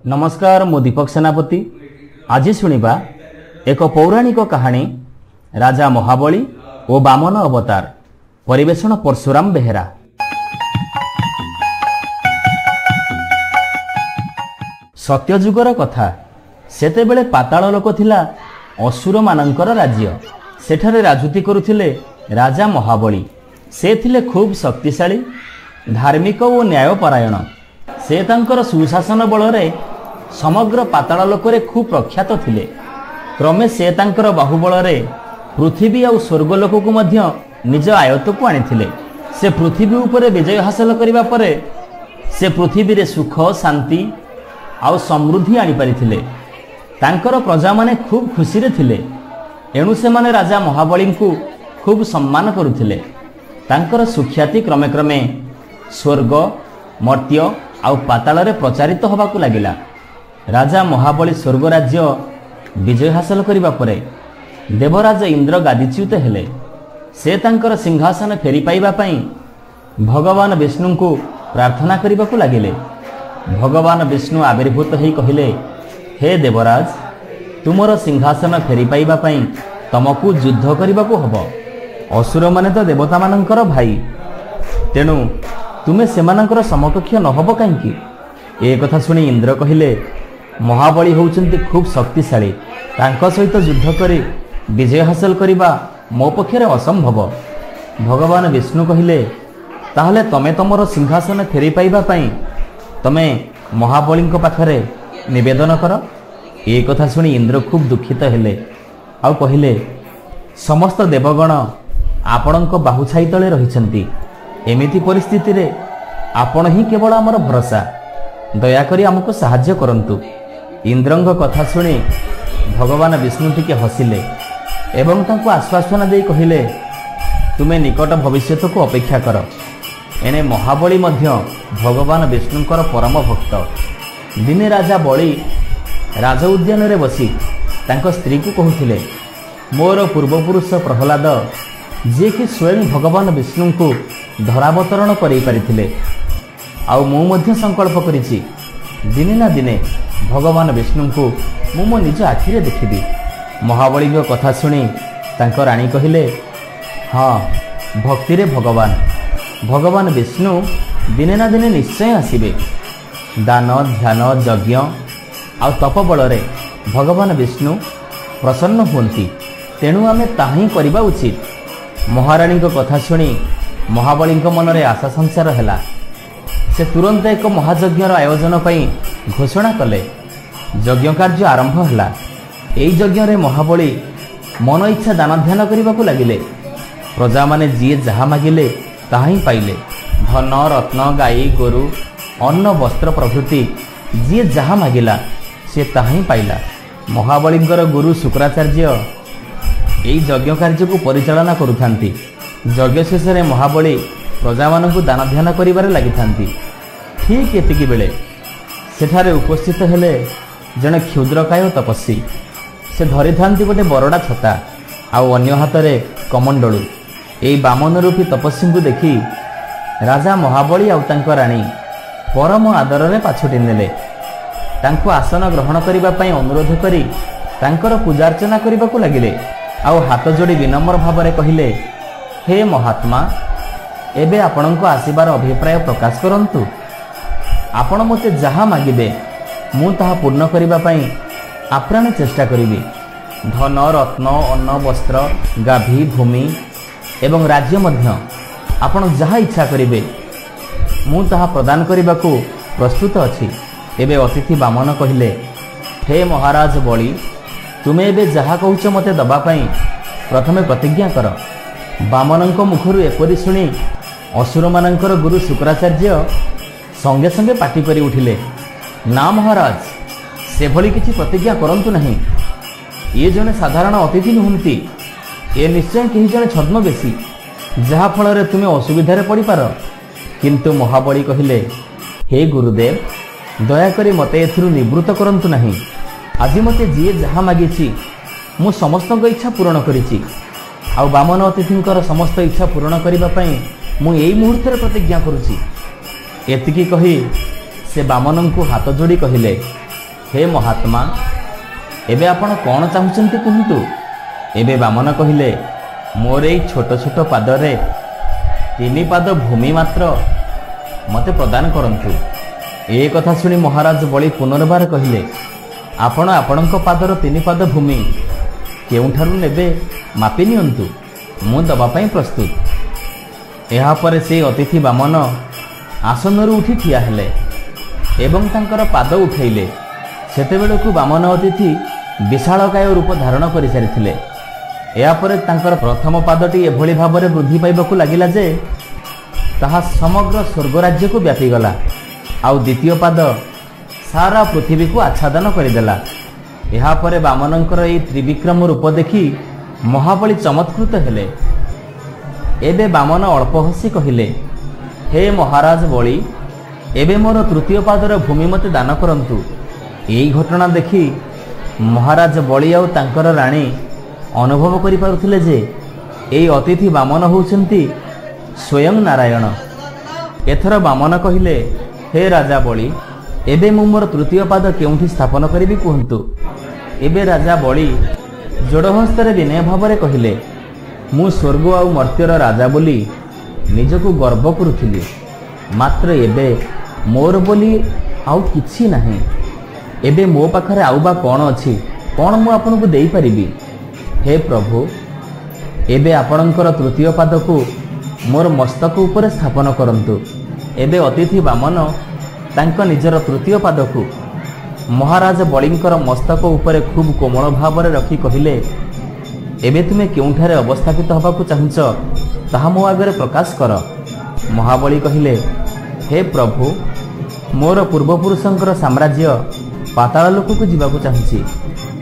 नमस्कार मु दीपक सेनापति। आज शुणिबा एक पौराणिक कहानी राजा महाबली और वामन अवतार। परिवेषण परशुराम बेहेरा। सत्यजुगर कथा। सेतेबेले पाताल लोक थिला असुर मानंकर राज्य। सेठारे राजूती करुथिले राजा महाबली। से थिले खूब शक्तिशाली, धार्मिक और न्यायपरायण। से तांकर सुशासन बलरे समग्र पाताल लोकरे खूब प्रख्यात थिले। क्रमे से तांकर बाहुबलरे पृथ्वी और स्वर्गलोक को मध्य निज आयत को आनिथिले। से पृथ्वी उपरे विजय हासिल करिबा परे से पृथ्वी रे सुख, शांति और समृद्धि आनी परिथिले। तांकर प्रजा माने खूब खुशी रे थिले। एणु से माने राजा महाबली को खूब सम्मान करुथिले। तांकर सुख्याति क्रमे क्रमे स्वर्ग, मर्त्य और पाताल रे प्रचारित होबाकू लागिला। राजा महाबली स्वर्ग राज्य विजय हासिल करिबा परे देवराज इंद्र गादीच्युत हेले। से तांकर सिंहासन फेरी पाइबा पई भगवान विष्णु को प्रार्थना करिबाकू लागिले। भगवान विष्णु आविर्भूत होई कहिले, हे देवराज, तुमर सिंहासन फेरी पाइबा पई तमकू युद्ध करिबाकू हबो। असुर माने तो देवता मानंकर भाई, तेणु तुमे सेमानंकर समकक्ष न हबो काहेकि? ए कथा सुनी इंद्र कहिले, महाबली होउचंती खूब शक्तिशाली। तांको सहित युद्ध करी विजय हासिल करिबा मो पक्षरे असंभव। भगवान विष्णु कहिले, ताहले तमे तमर सिंहासन फेरी पाइबा पई तमे महाबलीଙ୍କ पाखरे निवेदन कर। ए कथा सुनी इंद्र खूब दुखित हेले आ कहिले, समस्त देवगण आपणଙ୍କ बाहु छाई तळे रहिसंती। एमिति परिस्थिति रे आपण ही केवल आमर भरोसा। दयाकरी आमको साहाय्य करंतु। इंद्रंग कथा सुनी भगवान विष्णु टिके हसिले एवं तांको आश्वासना दे कहिले, तुमे निकट भविष्य को अपेक्षा कर। एने महाबली मध्य भगवान विष्णुंकर परम भक्त। दिने राजा बली राज उद्यान रे बसी तांको स्त्री को कहूथिले, मोर पूर्वपुरुष प्रहलाद जे कि स्वयं भगवान विष्णु को धरावतरण करै परिथिले, आउ मु मध्य संकल्प करिछि दिने ना दिने भगवान विष्णु को मु मो निज आखिरे देखिबी। महाबली कथा सुनी तांको रानी कहिले, हाँ, भक्ति रे भगवान विष्णु दिने ना दिने निश्चय आसिबे। दान, ध्यान, यज्ञ आ तप बलरे भगवान विष्णु प्रसन्न हुंती। तेणु आमे ताही करिबा उचित। महारानी कथा शुणी महाबली मनरे आशा संसार हैला। से तुरंत एक महायज्ञर आयोजन पई घोषणा कले। यज्ञ कार्य आरंभ हैला। एई यज्ञ रे महाबली मन इच्छा दान ध्यान करिबाकू लागिले। प्रजा माने जी जहा मागिले ताहा ही पाइले। धन, रत्न, गाई, गोरु, अन्न, वस्त्र प्रभृति जी जहा मागिला से ताहा ही पाइला। महाबलींकर गुरु शुक्राचार्य एई यज्ञ कार्य को परिचालना करुथांती। यज्ञ शेष में महाबली प्रजा मानकु दान ध्यान करिबारे लागिथांती। ठीक एतिकी बेले सेठारे उपस्थित हेले जने क्षुद्रकाय तपस्वी। से धरी थांती गोटे बरडा छता आउ अन्य हाथरे कमंडलू। एई वामन रूपी तपस्वी को देखी राजा महाबली आउ तांको रानी परम आदर रे पाछुटी नेले। तांको आसन ग्रहण करिबा पई अनुरोध करी तांकर पूजार्चना करिबाकू लागिले। आउ हाथ जोड़ी विनम्र भावरे कहिले, हे महात्मा, एबे आपणको आसीबार अभिप्राय प्रकाश करंतु। आपण मते जहा मागिबे मु ताहा पूर्ण करिबा पई आप्राण चेष्टा करिबी। धन, रत्न, अन्न, वस्त्र, गाभी, भूमि एवं राज्य मध्य आपण जहा इच्छा करिबे मु ताहा प्रदान करिबाकू प्रस्तुत अछि। एबे अतिथि वामन कहिले, हे महाराज बली, तुमे एबे जहा कहूछ मते दबा पई प्रथमे प्रतिज्ञा कर। वामनଙ୍କ मुखରୁ एपरि शुणी असुर मानंकर गुरु शुक्राचार्य संगे संगे पाटी करी उठिले, ना महाराज, से भली किछि प्रतिज्ञा करंतु नहीं। ये जने साधारण अतिथि नुहंती। ये निश्चय केही जने छद्मवेशी, जहा फल रे तुमे असुविधारे पड़ी पार। किंतु महाबली कहिले, हे गुरुदेव, दया करी मते एथिरु निवृत्त करंतु नहीं। आज मते जी जहा मागिछि मु समस्तक इच्छा पूर्ण करिछि। आउ वामन अतिथिंकर समस्त इच्छा पूर्ण करिबा पई मु एई मुहूर्त प्रतिज्ञा करुछि। एतिकी कही से वामन को हाथ जोड़ी कहिले, हे महात्मा एबे आपण कौन चाहूचंती कहतु। एबे बामन कहिले मोर एई छोट छोट पादरे 3 पाद भूमि मात्र मते प्रदान करंतु। ए कथा सुनी महाराज बलि पुनर्बार कहिले आपण आपणक पादर 3 पाद भूमि केउठारु नेबे मापि नियंतु मु दबा पई प्रस्तुत। एहा परे से अतिथि बामन आसनरु उठी ठिया हेले एवं तांकर पाद उठैले। सेतेबेलकु बामन अतिथि विशालकाय रूप धारण करि सारिथिले। एहा परे तांकर प्रथम पादटी एभଳି भाबरे वृद्धि पाइबाकु लागिला जे ताहा समग्र स्वर्ग राज्य को व्यापी गला। आउ द्वितीय पाद सारा पृथ्वी को आच्छादन करदेला। एहा परे बामनंकर एई त्रिविक्रम रूप देखि महाबली चमत्कृत हेले। एबे बामन अल्प हसी कहिले हे महाराज बलि एबे मोर तृतीय पादर भूमि मते दान करंतु। एई घटना देखि महाराज बलि आउ तांकर राणी अनुभव करि पारुथिले जे एई अतिथि बामन होउछंती स्वयं नारायण। एथर बामन कहिले हे राजा बलि एबे मु मोर तृतीय पाद केउठी स्थापन करिबि कहंतु। एबे राजा बलि जोड़हस्तरे विनय भावरे कहिले मु स्वर्ग आउ मर्त्यर राजा बोली निजको गर्व करुथिली मात्र एबे मोर बोली आउ किछि नाही। एबे मो पाखरे आउ बा कोन अछि कोन मु आपनकु देई परिबि। हे प्रभु एबे आपणकर तृतीय पाद को मोर मस्तक उपरे स्थापन करंतु। एबे अतिथि बामन तांक निजर तृतीय पाद को महाराज बलिंकर मस्तक उपरे खूब कोमल भावरे रखी कहिले एबे तुमे केउठारे अवस्थापित हबाकु चाहुच ताहा मो आगरे प्रकाश कर। महाबली कहिले हे प्रभु मोर पूर्वपुरुषंकर साम्राज्य पाताल लोक को जीवाकु चाहुची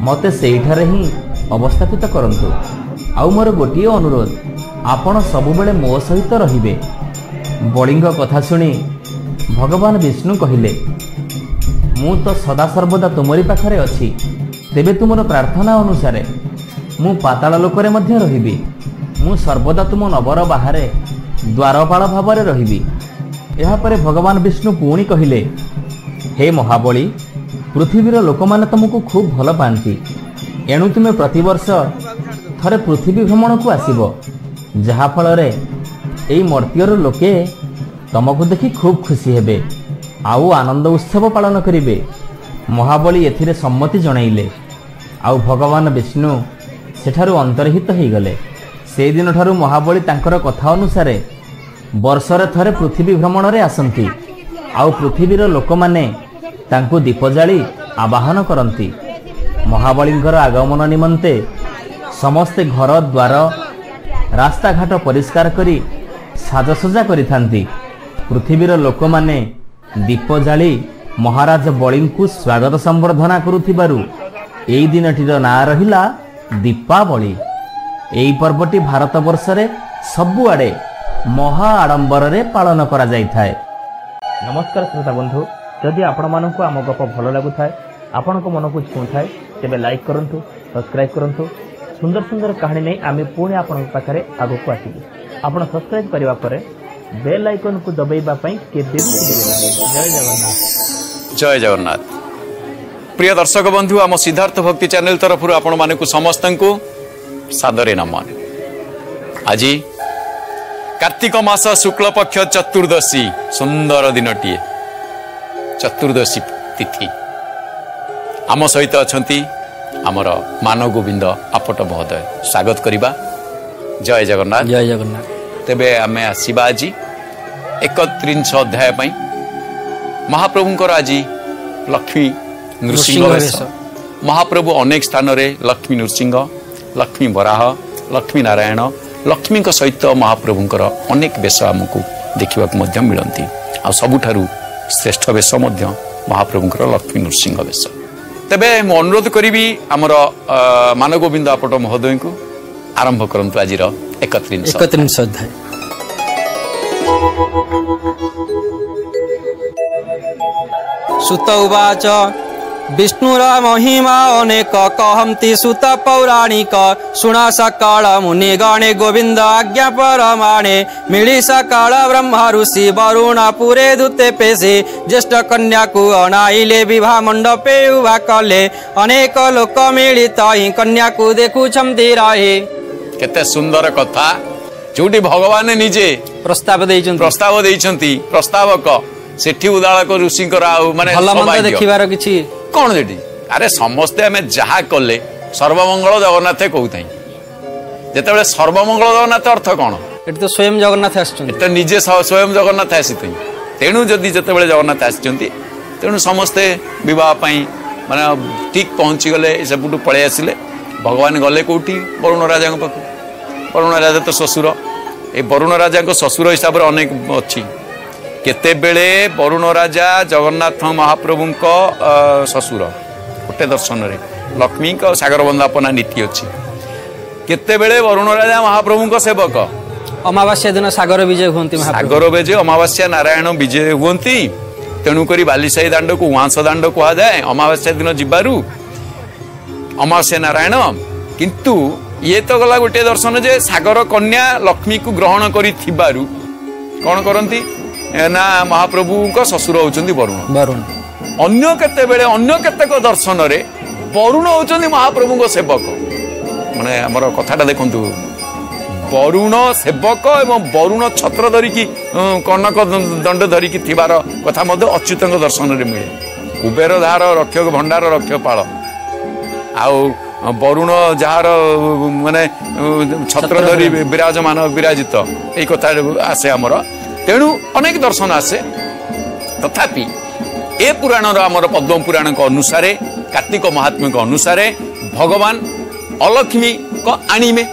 मते सेइठारे ही अवस्थापित करंतु। आउ मोर गोटिए अनुरोध आपण सबु बेले मो सहित रहिबे। बलिंग कथा सुनी भगवान विष्णु कहिले मु तो सदा सर्वदा तुमरी पाखरे अछि तेबे तुमर प्रार्थना अनुसार मु पाताल लोकरे मध्य रहिबी। मु सर्वदा तुम नगर बाहरे द्वारपाल भावरे रहिबी। एहा परे भगवान विष्णु पुणी कहिले हे महाबली पृथ्वीर लोक माने तुमको खूब भल पांती एणु तुमे प्रतिवर्ष थरे पृथ्वी भ्रमण को आसीबो जहा फल रे एई मर्त्यर लोके तुमको देखि खूब खुशी हेबे आउ आनंद उत्सव पालन करिवे। महाबली एथिरे सम्मति जणाइले आउ भगवान विष्णु सेठारु अंतर्हित हो गले। से दिन ठारु महाबली तांकर कथा अनुसार वर्षरे थरे पृथ्वी भ्रमण रे आसंती आउ पृथ्वीर लोक माने तांको दीप जाली आवाहन करंती। महाबलींकर आगमन निमंते समस्ते घर द्वार रास्ता घाट परिष्कार करी साजसजा करिथांती। पृथ्वीर लोक माने दीप जाली महाराज बलिंकु स्वागत संबर्धना करुथिबारु एई दिनटीर ना रहिला दीपावली। एई पर्वटी भारत वर्ष रे सबु आडे महा आडंबर रे पालन करा जाय थाए। नमस्कार श्रोता बंधु जदि आपण मानकु आम गप भल लागु थाए आपणक मन को छुं थाए तेबे लाइक करंतु सब्सक्राइब करंतु। सुंदर सुंदर कहानी नै आमे पुणी आपणक पाखरे आगु को आसीबु। आपण सब्सक्राइब करिवा परे बेल आइकन को दबाइबा पई केबे भी जय जगन्नाथ। जय जगन्नाथ। प्रिय दर्शक बंधु आम सिद्धार्थ भक्ति चैनल तरफ आपण मानकु समस्त को सादरे नमन। आज कार्तिक मास शुक्ल पक्ष चतुर्दशी सुंदर दिनटीए चतुर्दशी तिथि आम सहित अछंती आमर मान गोविंद आपट महोदय स्वागत करिबा। जय जगन्नाथ। जय जगन्नाथ। तेबे आमे आसीबा आज 31 अध्याय पई महाप्रभुंकर आज लक्ष्मी नृसिंह वेश। महाप्रभु अनेक स्थान रे लक्ष्मी नृसिंह लक्ष्मी वराह लक्ष्मी नारायण लक्ष्मी सहित महाप्रभुंकर अनेक वेश आमको देखा मिलती। आ सबुठारु श्रेष्ठ वेश महाप्रभुंकर लक्ष्मी नृसिंह वेश। तेबे मु अनुरोध करी आमर मान गोविंद आपट महोदय को आरंभ करंतु आज 31 अध्याय। सुत उवाच विष्णुर महिमा अनेक कहंती सुत पौराणिक शुण सकाल मुनि गणे गोविंद आज्ञा परमाणे मिली सकाल ब्रह्म ऋषि वरुण पुरे दूते पेशे ज्येष्ठ कन्या को अणाइले विवाह मंडपे उभा कले अनेक लोक मिलित ही कन्या को देखुछंती रहे। केते सुंदर कथा जोटी भगवान निजे प्रस्ताव देइछंती प्रस्तावक सेठी उदालक ऋषि माने भल मंद देखिबार किछि कौन जेटी अरे समस्ते आम जहा कले सर्वमंगल जगन्नाथ कहूथाई जेतेबेले सर्वमंगल जगन्नाथ अर्थ कौन एटी तो स्वयं जगन्नाथ आछछन एटा निजे स्वयं जगन्नाथ आसीथई तेणु जदि जेतेबेले जगन्नाथ आछछंती तेणु समस्ते विवाह पई माने ठीक पहुंची गले सेपुटू पळे आसिले भगवान गले कोठी वरुण राजा पाखु वरुण राजा तो ससुर ए वरुण राजा को ससुर हिसाब रे अनेक अछि केते बेले वरुण राजा जगन्नाथ महाप्रभु ससुर गोटे दर्शन रे लक्ष्मी को सागर बंदापना नीति अच्छी केते बेले वरुण राजा महाप्रभु सेवक अमावास्या दिन सागर विजय हुंती सागर विजय अमावास्या नारायण विजय हुंती तेणुक बालीसाही दांड को उआंस दांड कह जाए अमावास्या दिन जीवारू अमावास्या नारायण किंतु ये तो गला गोटे दर्शन जे सागर कन्या लक्ष्मी को ग्रहण करी थिबारू कौन करती ना महाप्रभु को ससुर होचंदी वरुण अन्य केते बेले अन्य केतेक दर्शन रे वरुण होचंदी महाप्रभु को सेवक माने हमर कथाटा देखंतु वरुण सेवक एवं वरुण छत्र धरिकी कनक दंड धरिकी थिबार कथा मध्य अच्युतंग दर्शन रे मिले कुबेर धार रक्षक भंडार रक्षपाल आउ वरुण जार माने छत्र धरी विराजमान विराजित एई कथा आसे हमर तेणु अनेक दर्शन आसे तथापि ए पुराण आमर पद्म पुराण को अनुसार कार्तिक महात्म्य को अनुसार भगवान अलक्ष्मी को आणिमे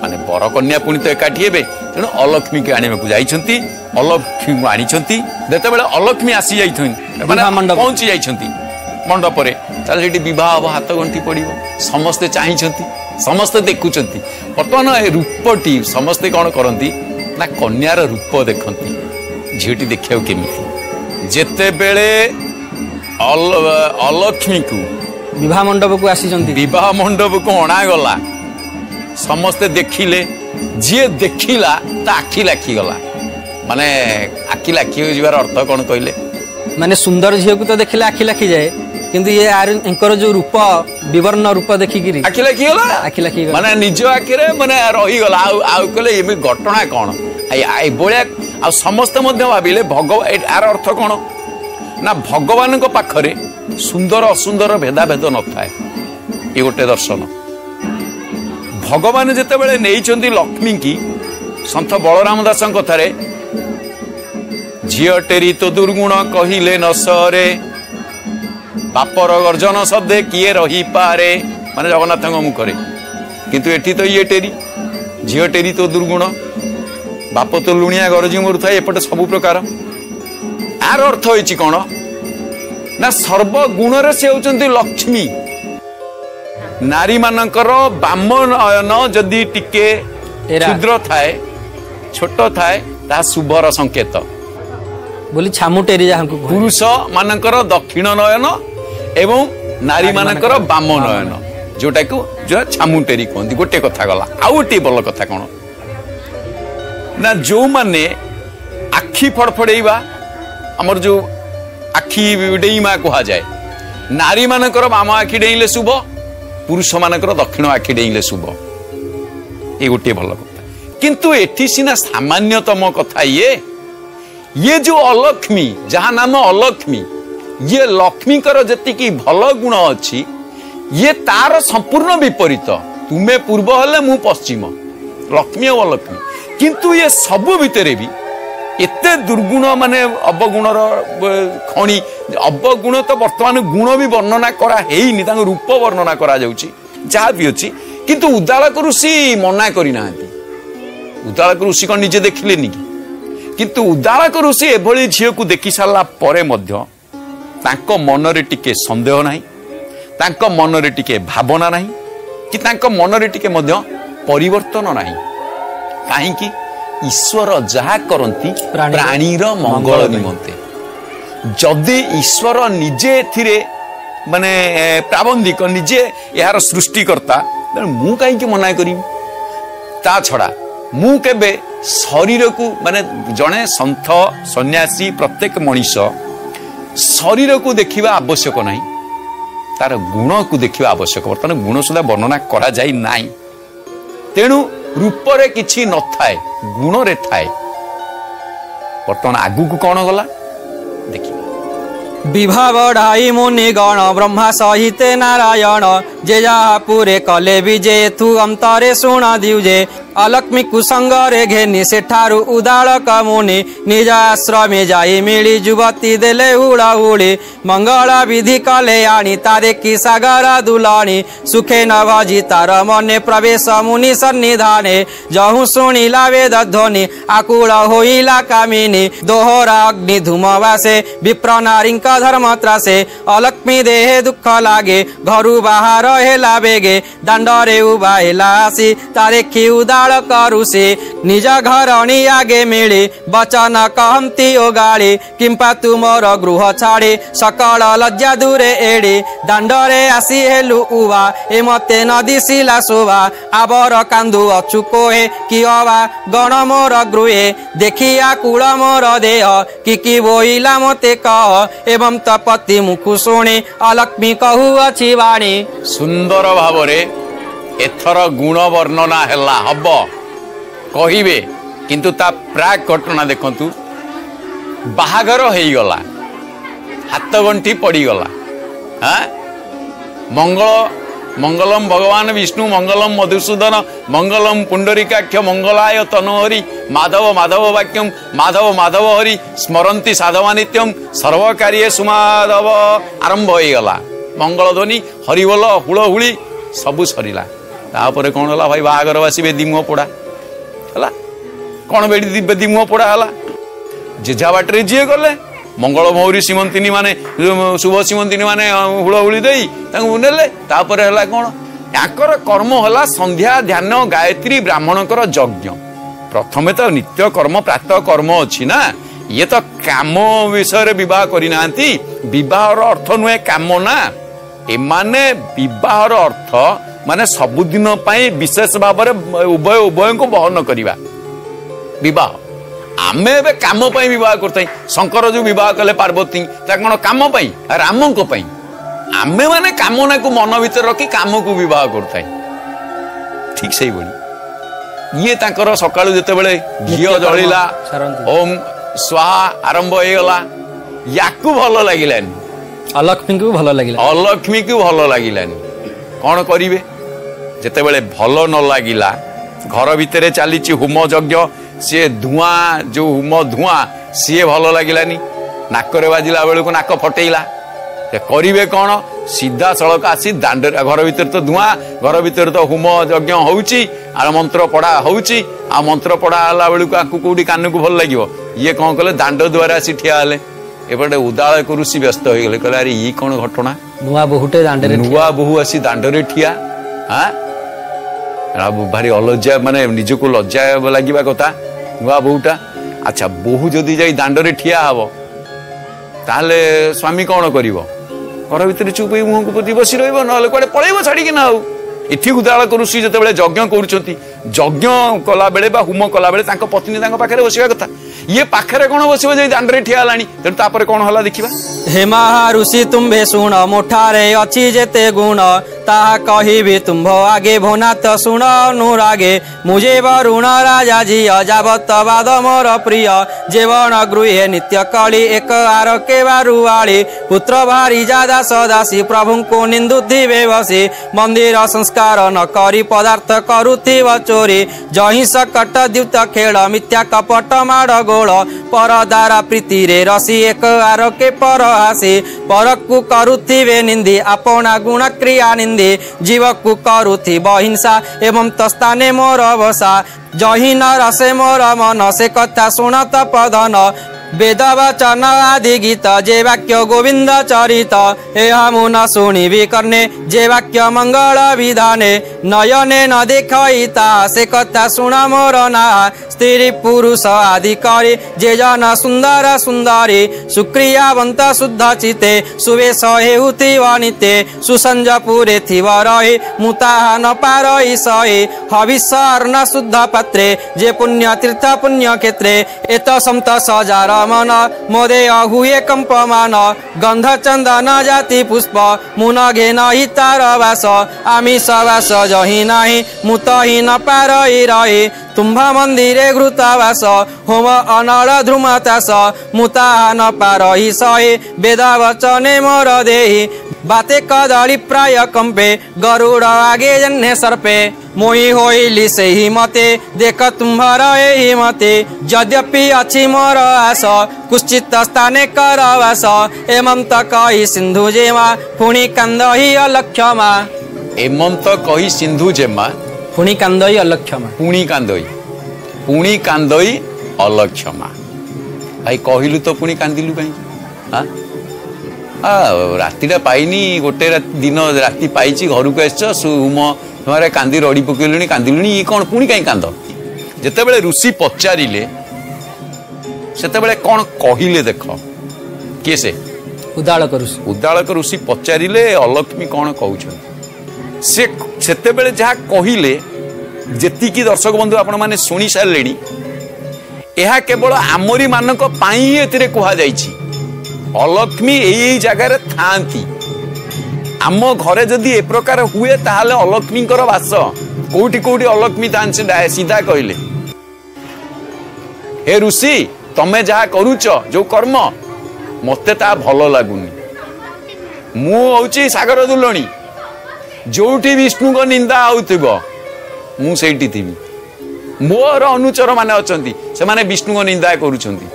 माने बर कन्या पुणी तो एकाठी हेबे तेणु अलक्ष्मी के आने को जाइछंती अलक्ष्मी को आनिछंती जेतेबेले अलक्ष्मी आसी जाइछन माने पहुंची जाइछंती मंडप रे ताले हेटी विवाह हाथ गंठी पड़िबो समस्ते चाहिछंती समस्ते देखुछंती वर्तमान ए रूपटी समस्ते कोन करंती ना कन्यार रूप देखती झीटी देखिया केमिति जेते बेले अलक्ष्मी को विवाह मंडप को आसीचंती विवाह मंडप को अणा गला समस्ते देखिले जे देखिला ता आखि लाखी गला माने आखि लाखी जीवार अर्थ कोन कहले माने सुंदर झियो को तो देखिले आखि लाखी जाए किंतु ये एंकर जो रूप विवर्ण रूप देखिकिरी आखि लाखी गला माने निज आखि रे माने रही गला आउ कहले एमे घटना कोन आई बोलिया आ समस्त मध्य भाविले भगवान यार अर्थ कोन ना भगवान को पाखरे सुंदर असुंदर भेदा भेद न थाए ये गोटे दर्शन भगवान जेते बेले नेइचंदी लक्ष्मी की संत बलराम दास कथारे झियो टेरी तो दुर्गुण कहिले न सरे बापर गर्जन शब्दे किए रही पारे माने जगन्नाथ मुखरे किंतु एठी तो ये टेरी झियो टेरी तो दुर्गुण बाप तो लुणिया गरजी मरु थाए एपटे सब प्रकार आर अर्थ होइछि कोन ना सर्वगुण रे से होचंती लक्ष्मी नारी मानकर बाम नयन जदि टिके क्षुद्र थाए छोट थाए ता शुभर संकेत बोली छामुटेरी जहां पुरुष मानकर दक्षिण नयन एवं नारी मानकर बाम नयन जोटा को जो छामुटेरी कहती गोटे कथा गला आउ गोटे बल कथा कौन ना जो माने आखि फड़फड़ेवा आमर जो आखि डेईमा कहा जाए नारी मानकर बाम आखि डेईले शुभ पुरुष मानकर दक्षिण आखि डेईले शुभ ये गोटे भल कथा किंतु एठी सिना सामान्यतम कथा ये जो अलक्ष्मी जहाँ नाम अलक्ष्मी ये लक्ष्मी कर जति भल गुण अच्छी ये तार संपूर्ण विपरीत तुम्हें पूर्व हेले मु पश्चिम लक्ष्मी और अलक्ष्मी किंतु ये सबु भितरे भी एते दुर्गुण माने अवगुणर खणी अवगुण तो वर्तमान गुण भी वर्णना करा हेइनी तांको रूप वर्णना करा जाउची जहाँ भी अच्छी किंतु उदालक ऋषि मना करी नांती उदालक ऋषि कौन निजे देखिले नी किंतु उदालक ऋषि एभली झियो को देखि सारला परे मध्य तांको मनरे टिके संदेह नाही तांको मनरे टिके भावना नाही कि तांको मनरे टिके मध्य परिवर्तन नाही काहे कि ईश्वर जहा करंती प्राणीर मंगल निमंते जदि ईश्वर निजे एथिरे माने प्राबंधिक निजे यार सृष्टिकर्ता मु कहीं मना करी ता छड़ा मु केबे शरीर को माने जड़े सन्थ सन्यासी प्रत्येक मनीष शरीर को देखा आवश्यक नहीं तार गुण को देखा आवश्यक बर्तमान गुण सुधा वर्णना करा जाई नाही तेणु रूपरे किछि न थाए गुण रे थाए बर्तमान आगु को कौन गला देखिए विभा बढ़ाई मुनि गण ब्रह्मा सहित नारायण जे जहा पूरे कले विजे थु अंतरे शुण दिउजे अलक्ष्मी कुसंगरे घेनी सेठारु उदालक मुनि निज आश्रमे जाई मिली युवती देले हुड़ा हुड़ी मंगल विधि कले आनी तारे की सागर दुलानी सुखे न भजी तार मने प्रवेश मुनि सन्निधाने जहु शुणिला वेद ध्वनि आकुल होइला कामिनी दोहरा अग्नि धूमवासे विप्र नारी धर्म त्रासे अलक्ष्मी देहे दुख लागे घरु बाहर हेला बेगे दांडरे उबा हेला आसी तारे की उदा करू से निज घर आगे मिले बचन कहती ओ गाड़ी किंपा तुमर गृह छाड़े सकल लज्जा दूरे एड़े दांडरे आसी हेलु उवा ए मते नदी शिला शोभा आबर कांदु अचु कोहे कि अवा गण मोर गृहे देखिया कूल मोर देह कि बोइला मते कह एवं तपति मुखु शुणे अलक्ष्मी कहू अछि वाणी सुंदर भावरे एथर गुण वर्णना हैला हब कहिबे किंतु ता प्राक घटना देखंतु बाहागर हेई गला हाथ गंठी पड़ी गला हां मंगलम भगवान विष्णु मंगलम मधुसूदन मंगलम पुंडरीकाक्ष मंगलाय तनोहरि माधव माधव वाक्यम माधव माधव हरि स्मरंती साधवा नित्यम सर्वकार्ये सुमाधव आरंभ हो गला मंगल ध्वनि हरिबोल हुलहुली सबु सरिला तापर कौन है भाई बाहागर बासी बेदी मुह पोड़ा है कौन बेदी मुह पोड़ा है जेझा बाटे जी गले मंगल मौरी सीमंतिनी माने शुभ सीमंतिनी माने हुलहुली नेले तापर है कौन याकर कर्म है संध्या ध्यान गायत्री ब्राह्मणकर यज्ञ प्रथमे तो नित्य कर्म प्रातः कर्म अच्छी ना ये तो काम विषय बह करना बहर अर्थ नुहे काम ना एमाने विवाहर अर्थ माने सबुदिन विशेष भाव उभय उभय को बहन करवा विवाह आमे एबे काम पई विवाह करते शंकर जो विवाह कले पार्वती कौन काम पई राम को पई आमे माने कामना को मन भीतर रखी काम को विवाह करते ठीक से बड़ी ये तांकर सकाळु जते बेले घियो जळिला ओम स्वाहा आरंभ हो गला याकू भलो लागिलानी अलक्ष्मी को भलो लागिला अलक्ष्मी को भलो लागिलानी कौन करिवे जेते बेले भलो न लागिला घर भितरे चलीची होम यज्ञ सी धुआं जो होम धुआं सी भलो लागिलानी नाकरे बाजिला बेलू नाक फटेला करिवे कौन सीधा सड़क आसी दांड घर भितर तो धुआं घर भितर तो होम यज्ञ होउची आ मंत्र पढ़ा होउची आ मंत्र पढ़ा हला बेलू कौटी कान को भल लगे ये कौन कले दांड द्वारा आसी ठिया हेले एपटे उदाल ऋषि व्यस्त हो गले कहले अरे ये कौन घटना नुआ बहुटे दांडरे नुआ बहु आसी दांडरे ठिया हाँ भारी अलज्जा माने निजको लज्जा लगे कथा नुआ बहुटा अच्छा बहु जदि जाई दांडरे ठिया हब ताहले स्वामी कौन करिवो घर भितर चुप मुह को प्रति बसी रहिबो नले कुआडे पळेबो छाड़ी कि ना आउ एठी उदाल ऋषि जते बेले यज्ञ करूछंती यज्ञ कला बेले बा होम कला बेले तांको पत्नी तांको पाखरे बसिबा कथा ये पाखरे कौन बसिबो जे दांडरे ठिया हलानी तेन तापर कौन हला देखिबा हे महाऋषि तुम्भे शुण मुठारे अच्छी जेते गुण ताहा कहिबे तुम्भ आगे भोनाथ शुण अनुरागे मुझे वरुण राजा जी अजावत बाद मोर प्रिय जेवण गृहे नित्य कली एक आर के बारुआली पुत्र भारी जादा सदासी प्रभु को निंदुद्धि बेवसी मंदिर संस्कार न करी पदार्थ करुथिव चोरी जहि सकट द्युत खेल मिथ्या कपट माड़ गोल पर दारा प्रीति रे रसी एक आर के पर आसी पर को करुथिवे निंदी अपना गुण क्रिया निंदी जीव को करुथिव हिंसा एवं तस्ताने मोर बसा जहि न रसे मोर मन से कथा सुनत प्रधान वेद वचन आदि गीत जे वाक्य गोविंद चरित एह मुन शुणिबि कर्णे जे वाक्य मंगल विधाने नयने न देखता से कथा शुण मोर ना स्त्री पुरुष आदि करे जे जन सुंदर सुंदरी सुक्रियावंत शुद्ध चिते सुवेश हेउति वनिते सुसंजपुरे थिव रहे मुताहा न पारई सहे हविष्यर न शुद्ध पात्रे जे पुण्य तीर्थ पुण्य क्षेत्रे एत संत सजार मन मोदे हुए कंपमान गंध चंदन जाति पुष्प मुन घेन हितार वास आमिष वास जहि नाही मुत ही न पारई रहे तुम्भ मंदिरे घृतवास होम अनल ध्रुमतास मुताहा न पारही सहे वेद वचने मोर देहि बाते कदली प्राय कंपे गरुड़ आगे जन्हे सर्पे मोहि होइली सेहि मते देख तुम्हार एहि मते यद्यपि अछि मोर आस कुश्चित स्थाने करवास एमंत कहि सिंधु जेमा पुणी कांदहि अलक्षमा एमंत कहि सिंधु जेमा पुणी कांदहि अलक्षमा पुणी कांदई अलक्षमा भाई कहलु तो पुणी कांदिलु कहीं रातिटा पाइनी गोटे दिन राति पाइची घर को आस तुम्हारे कांदी रड़ी पकेलुणी कांदिलुणी ये कौन पुणी कहीं कांद जितेबले ऋषि पचारे से कौन कहले देख किए से उदालक ऋषि पचारे अलक्ष्मी कौन कहते से जहाँ कहले जेतिकी दर्शक बंधु आपण माने सुनी सारे यह केवल आमरी मानक पाई एतिरे कुहा जाइछि अलक्ष्मी यही जगार थांती आम घरे जदि ए प्रकार हुए ताहले अलक्ष्मी वास कोठी कोठी अलक्ष्मी था सीधा कहले हे ऋषि तमे जहा करूच जो कर्म मते ता भल लगुनी मु होची सागर दुलणी जोठी विष्णु को निंदा आउथिबो मु सेठी थिबी मोर अनुचर माने अछंती से माने विष्णु को निंदा करूछंती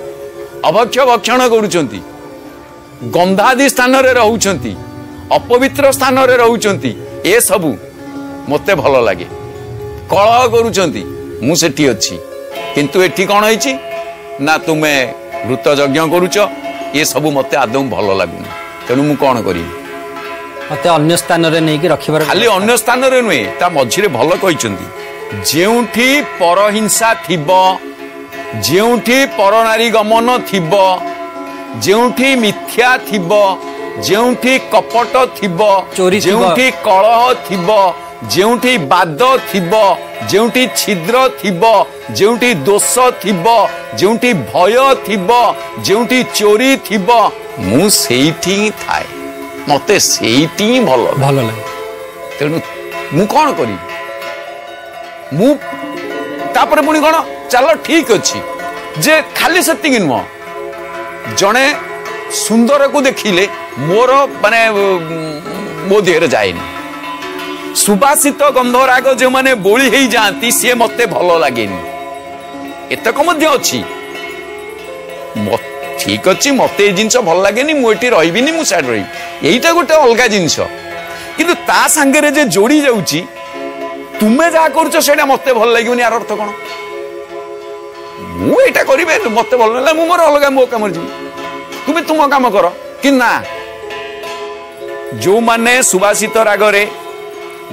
अभक्ष भक्षण करूछंती गंधादि स्थान रे रहउछंती अपवित्र स्थान रे रहउछंती ए सबु मते भल लागे कलह करूछंती मु सेठी अछि किंतु एठी कोन होईची ना तुमे घृत यज्ञ करूछ ए सबु मते आदौ भल लागुनी तेनु मु कोन करी मते अन्य स्थान रे नै कि रखिबार खाली अन्य स्थान रे नुए ता मझिरे भल कहिसंती जेउठी परहिंसा थिबो जेउठी परनारी गमन थिबो जेउठी मिथ्या थिबो जेउठी कपट थिबो जेउठी कलह थिबो जेउठी बाद थिबो जेउठी छिद्र थिबो जेउठी दोष थिबो जेउठी भय थिबो जेउठी चोरी थिबो मु सेठी थाए मते सेठी भल लागे तेणु मु कौन करी मु तापर पुणी कौन चलो ठीक अच्छी जे खाली सेतिक नुह जड़े सुंदर को देखिले मोर माने मो देहरे जाएनी सुबासित गंधराग जो माने बोली ही जाती सी मते भल लगे एतक अच्छी ठीक अच्छी मत जिनस भल लगे मुझे रही मुझे रही यहीटा गोटे अलग जिनस किंतु ता सांगे जे जोड़ी जाऊँगी तुम्हें जहाँ कर मत भल लगे यार अर्थ कौन मुझे करें मत भल ना मुझे मोर अलग मो कम जी तुम्हें तुम कम कर कि ना जो माने सुबासित रागरे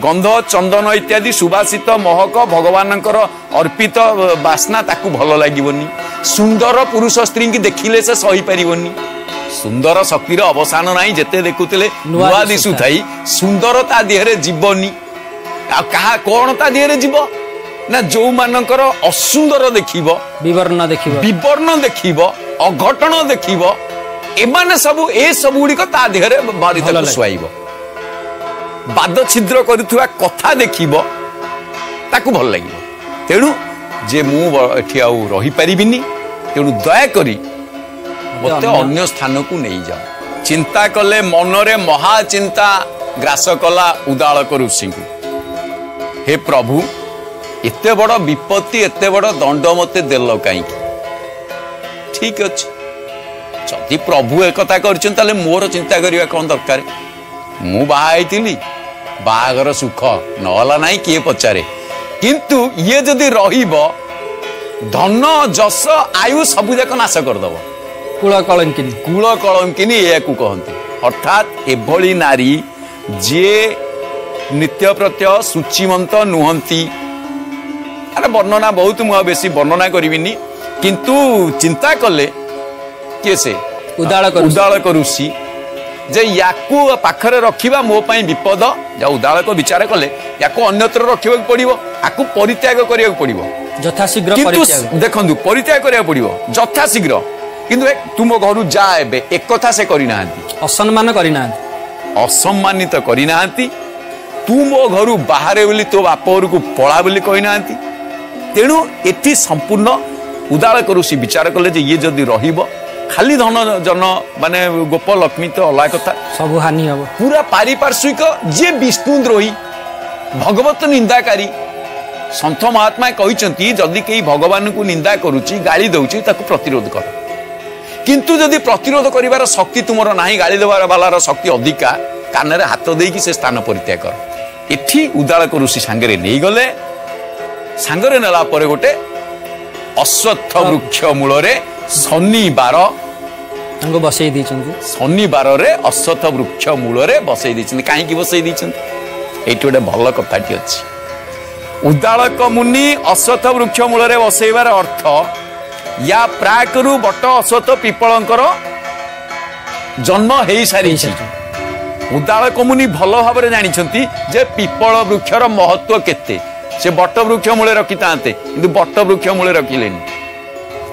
गंध चंदन इत्यादि सुबासित महक भगवान अर्पित बास्ना ताकू भल लगे सुंदर पुरुष स्त्री की देखिले से सही पारिबनी सुंदर शक्तिर अवसान ना जिते देखुले नुआ दिशु थाई सुंदरता देहरे जीवनी कहा कौन ता देहरे जीव ना जो मानकर असुंदर देखिब विवर्ण देखिब अघटन देखिब एमाने सबु ए सब गुड़िक ता देहरे बारित सुआइब बाद छिद्र करुवा कथा देखिब ताकू भल लगे तेणु जे मु एठी आउ रही परिबिनी तेणु दया करी मते अन्य स्थान को नहीं जाओ चिंता कले मनरे महाचिंता ग्रास कला उदालक ऋषि को हे प्रभु एते बड़ विपत्ति एते बड़ दंड मते देल कहीं ठीक अच्छे जदि प्रभु एक कथा कर मोर चिंता करने कौन दरकार मु बाहाई बाहागर सुख नहला नहीं किए पचारे किंतु ये जदि रहिब धन जस आयु सबु जाक नाश करदब कूल कलंकिनी कूल कलंकिनी या कहते अर्थात एभली नारी जे नित्य प्रत्यय सूचिमंत नुहंती। अरे वर्णना बहुत मुझे बेसी वर्णना करिविनी किंतु चिंता कले किए से उदालक ऋषि जे याकू पाखरे रखिबा मो पई विपद जा उदालक विचार कले याकू अन्यत्र रखिबा पड़िबो आकू परित्याग करिया पड़िबो यथा शीघ्र परित्याग देखंतु परित्याग करिया पड़िबो यथा शीघ्र किंतु तुम घर जा एबे एक कथा से करिना असम्मान करिना असम्मानित करिना तू मो घर बाहर बोली तो बाप घर को पड़ा बोली कहिना तेणु एटी संपूर्ण उदालक ऋषि विचार कले जे ये जदि रहिबो खाली धन जन माने गोप लक्ष्मी तो अलग कथा सब हानि हम पूरा पारिपार्श्विक जे विष्णुद्रोही भगवत निंदाकारी संत महात्मा कहते जदि कहीं भगवान को निंदा करुच्ची गाली दौची ताको प्रतिरोध कर किंतु जदि प्रतिरोध करिवार शक्ति तुमर नाही गाली देवार वालार शक्ति अधिका कानरे हाथ देकी से स्थान परित्याग कर। एठी उदालक ऋषि सांगरे नहीं गले सांगरे नेला परे गोटे अश्वत्थ वृक्ष मूलरे शनिवार बसई शनिवार रे अश्वत्थ वृक्ष मूलरे बसई दी कहीं बसई दी ये गोटे भल कथाटी अच्छी उदालक मुनि अश्वत्थ वृक्ष मूलरे बसईबार अर्थ या प्राकरु बट अश्वत्थ पिपलंकर जन्म हो सारी उदालक मुनि भल भाव जानी जे पिपल वृक्षर महत्व केते से बट वृक्ष मूले रखी था कि बट वृक्ष मूले रखिले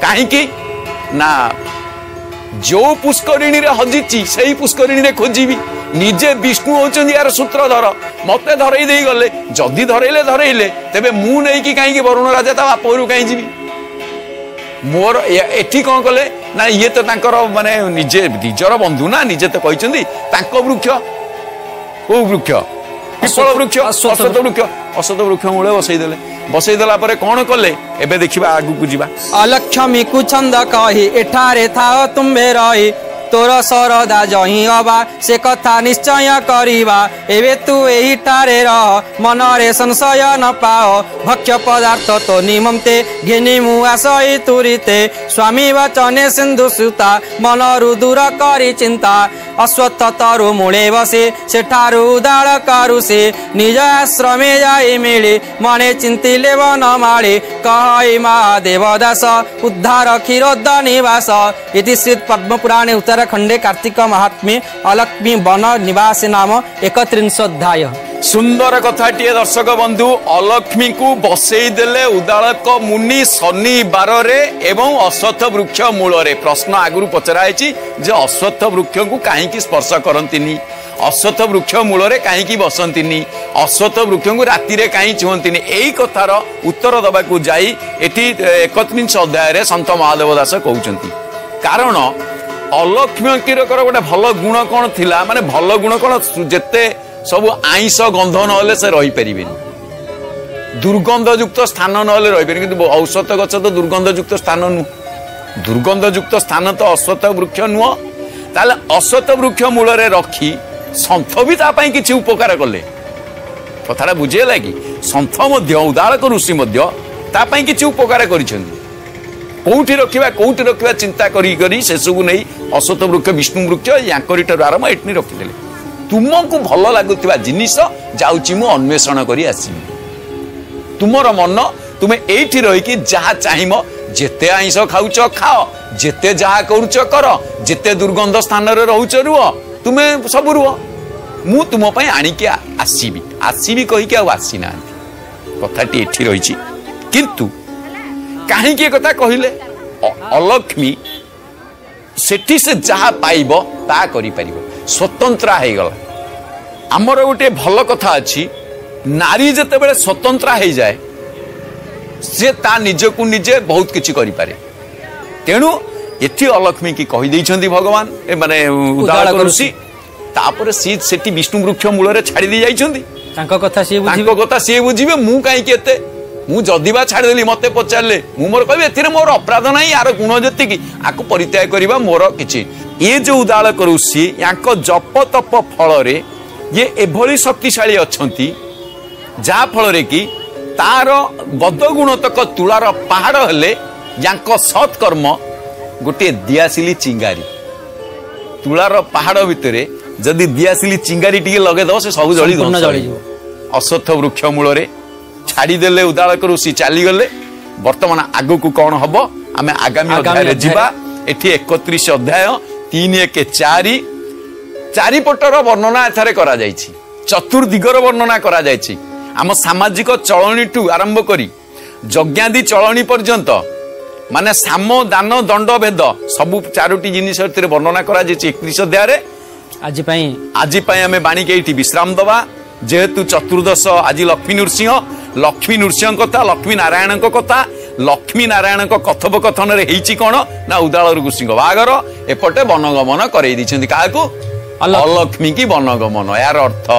कहीं ना जो पुष्करिणी रे हजिची से पुष्करिणी रे खोजी निजे विष्णु होचंदी यार सूत्रधर मते धरई दे गले जदि धरइले तेबे मु नै कि कहीं वरुण राजा ता बाप घर कहीं जीवी मोर एठी कौन कले ना ये तो तांकर माने निजे निजर बंधु ना निजे तो कहचंदी तांको वृक्ष को वृक्ष पिपल वृक्ष अश्वत्थ वृक्ष मूले बसई देला परे कौन कले एबे देखिबा आगु को जीवा अलक्ष्मी कु छंद कही एठारे था तुम्बे रही तोर सरदा जही हवा से कथा निश्चय करिबा एबे तू एही ठारे रह मनरे संशय न पाओ भक्ष्य पदार्थ तो निमंते घेनी मुआ सही तुरीते स्वामी वचने सिंधु सुता मनरु दूर करी चिंता अश्वत्थ तरु मूले बसे सेठारु उदाल करु से निज आश्रमे जाई मिले मने चिंतिले वन माळे कहई महादेव दास उद्धार क्षीरोद निवास इति श्री पद्म पुराणे उत्तराखंडे कार्तिक महात्म्ये अलक्ष्मी वन निवास नाम 31 अध्याय। सुंदर कथाटी दर्शक बंधु अलक्ष्मी को बसई देले उदालक मुनि शनिवार रे एवं अश्वत्थ वृक्ष मूल रे प्रश्न आगु पचराई जे अश्वत्थ वृक्ष को कहीं स्पर्श करंतिनी अश्वत्थ वृक्ष मूल रे कहीं बसंतिनी अश्वत्थ वृक्ष को राति रे कहीं छुंतिनी एई कथार उत्तर दबा को जाई एठी 31 अध्याय रे संत महादेव दास कहउचंती कारण अलक्ष्मी गोटे भल गुण कौन थिला माने भल गुण कौन जेते सब आईस गंध ना से रही पारे दुर्गंधयुक्त स्थान ना रही पारे कि औषध गच तो दुर्गंधयुक्त स्थान नुह दुर्गंधयुक्त स्थान तो अश्वत्थ वृक्ष नुह ताले अश्वत्थ वृक्ष मूल रखी सन्थ भी किसी उपकार कले कथा बुझेगा कि सन्थ उदालक ऋषि किसी उपकार कौटी रखा चिंता करी से सब नहीं अश्वत्थ वृक्ष विष्णु वृक्ष यांकरी ठार आरंभ एटनी रखिदे तुमको भल लगुवा जिनिस जाऊँगी मु अन्वेषण करी आसबि तुमर मन तुम एठी रही जहाँ चाहिम जेते आईस खाऊच खाओ जेते जहाँ करुच कर जेते दुर्गंध स्थान रे रहुच रुह तुम्हें सब रुह मु तुम आणिकी आसबि आसबि कहीकि आसीना कथाटी एठी रही किंतु कहीं कथा कहले अलक्ष्मी सेठी से जहाँ पाइब ता करि परिबो स्वतंत्रा हो गला आमर गोटे भल कथा अच्छी नारी जते बेले स्वतंत्रा हो जाए से ता निज को निजे बहुत किछि करि पारे तेणु एठी अलक्ष्मी की कहि दैछन्ती भगवान ए माने उदालक ऋषि तापर सी सेठी विष्णु वृक्ष मूल रे छाड़ी दी जाइछन्ती तांको कथा सी बुझिबे मु काई केते मु जदिबा छाड़देली मते पचारले मु मोर कहबे एथिरे मोर अपराध नाही यार गुण जति की आको परित्याग करिबा मोर किछि ये जो उदालक ऋषि यांको जप तप फल रे ये एभली शक्तिशाली अछंती जा फल रे कि तार बद गुण तक तुलार पहाड़ हेले यांको सत्कर्म गोटे दियासिली चिंगारी तुलार पहाड़ भितर जदि दियासिली चिंगारी टी लगेद से सब जली अश्वत्थ वृक्ष मूल छाड़देले उदालक ऋषि चलीगले वर्तमान आग को कौन हम आम आगामी अध्याय जीवा एठी 31 अध्याय 3-1-4 चारिपटर वर्णना एथारे करा जायछि चतुर्दिगर वर्णना करा जायछि आम सामाजिक चलनी ठू आरंभ करी यज्ञादि चलनी पर्यंत माने साम दान दंड भेद सबु चारोटी जिनिस वर्णना करा जायछि 31 अध्याय आज आम बाणी के विश्राम दवा जेहेतु चतुर्दश आज लक्ष्मी नृसिंह कथा लक्ष्मी नारायण कथा लक्ष्मी नारायण कथोपकथन कौन ना उदाल ऋषि बाहागर एपटे वनगमन करई दी क्या अलक्ष्मी की वनगमन यार अर्थ